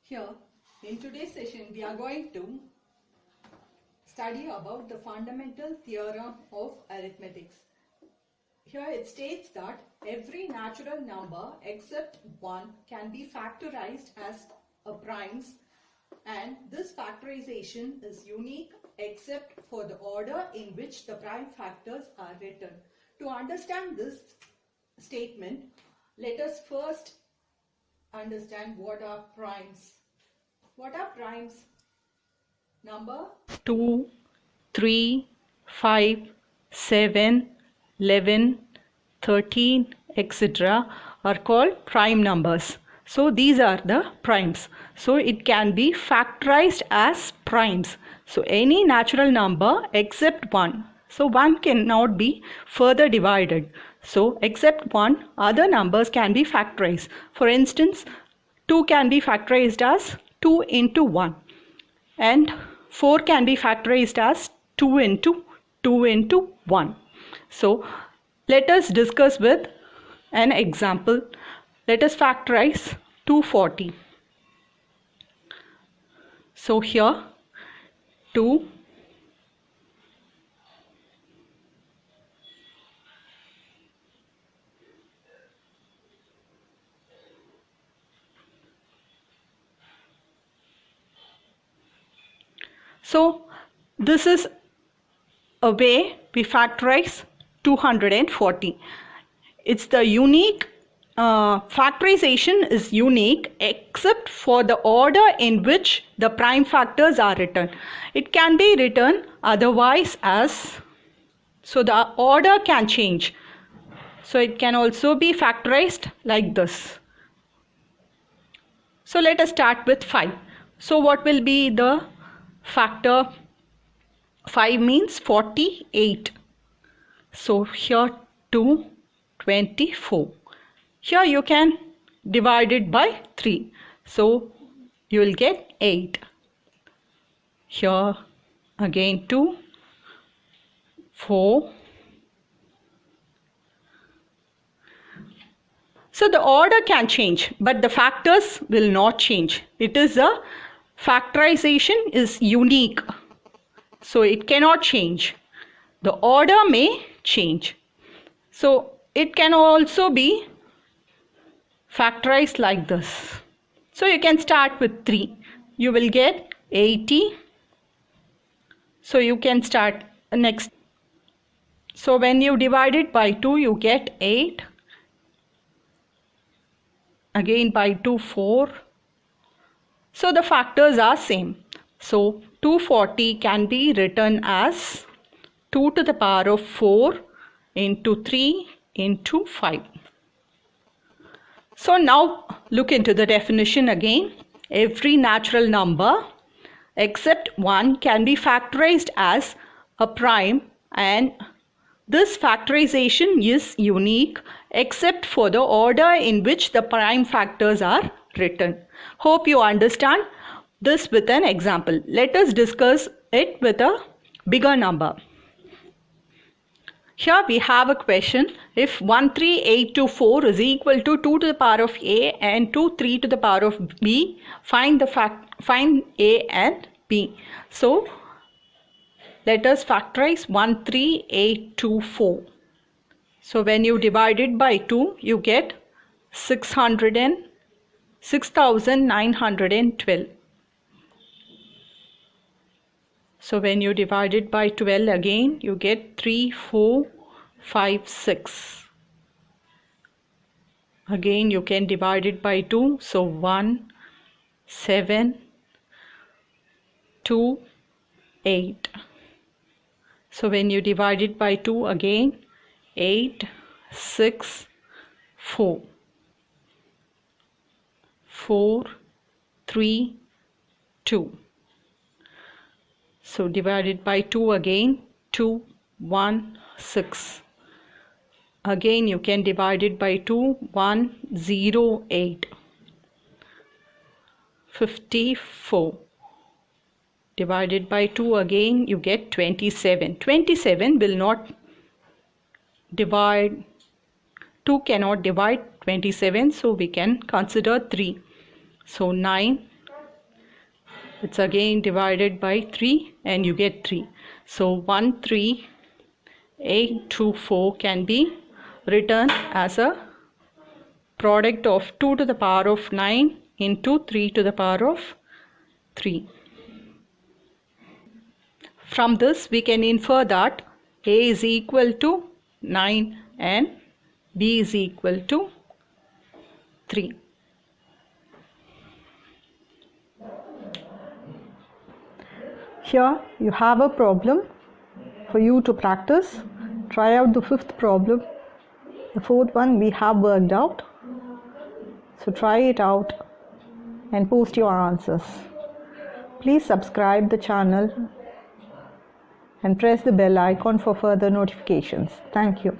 Here, in today's session, we are going to study about the fundamental theorem of arithmetics. Here it states that every natural number except 1 can be factorized as a primes, and this factorization is unique except for the order in which the prime factors are written. To understand this statement, let us first understand what are primes. What are primes? Number 2, 3, 5, 7, 11, 13, etc. are called prime numbers. So these are the primes. So it can be factorized as primes. So any natural number except 1. So 1 cannot be further divided. So except 1, other numbers can be factorized. For instance, 2 can be factorized as 2 into 1. And 4 can be factorized as 2 into 2 into 1. So let us discuss with an example. Let us factorize 240. So here 2 So this is a way we factorize 240. It's the unique factorization is unique except for the order in which the prime factors are written. It can be written otherwise as, so the order can change. So it can also be factorized like this. So let us start with 5. So what will be the factor? 5 means 48. So here 2, 24. Here you can divide it by 3. So you will get 8. Here again 2, 4. So the order can change, but the factors will not change. It is a factorization is unique. So it cannot change. The order may change. So it can also be factorized like this. So you can start with 3. You will get 80. So you can start next. So when you divide it by 2, you get 8. Again by 2, 4. So the factors are same. So 240 can be written as 2 to the power of 4 into 3 into 5. So now look into the definition again. Every natural number except 1 can be factorized as a prime, and this factorization is unique except for the order in which the prime factors are written. Hope you understand this with an example. Let us discuss it with a bigger number. Here we have a question. If 13824 is equal to 2 to the power of a and 3 to the power of b, find a and b. So let us factorize 13824. So when you divide it by 2, you get 6,912. So when you divide it by 12 again, you get 3456. Again you can divide it by 2. So 1, 7, 2, 8. So when you divide it by 2 again, 8, 6, 4. 4, 3, 2. So divided by 2 again, 2, 1, 6. Again you can divide it by 2, 1, 0, 8. 54. Divided by 2 again, you get 27. 27 will not divide, 2 cannot divide 27, so we can consider 3. So 9, it's again divided by 3 and you get 3. So 13824 can be written as a product of 2 to the power of 9 into 3 to the power of 3. From this we can infer that A is equal to 9 and B is equal to 3. Here you have a problem for you to practice. Try out the 5th problem. The 4th one we have worked out. So try it out and post your answers. Please subscribe the channel and press the bell icon for further notifications. Thank you.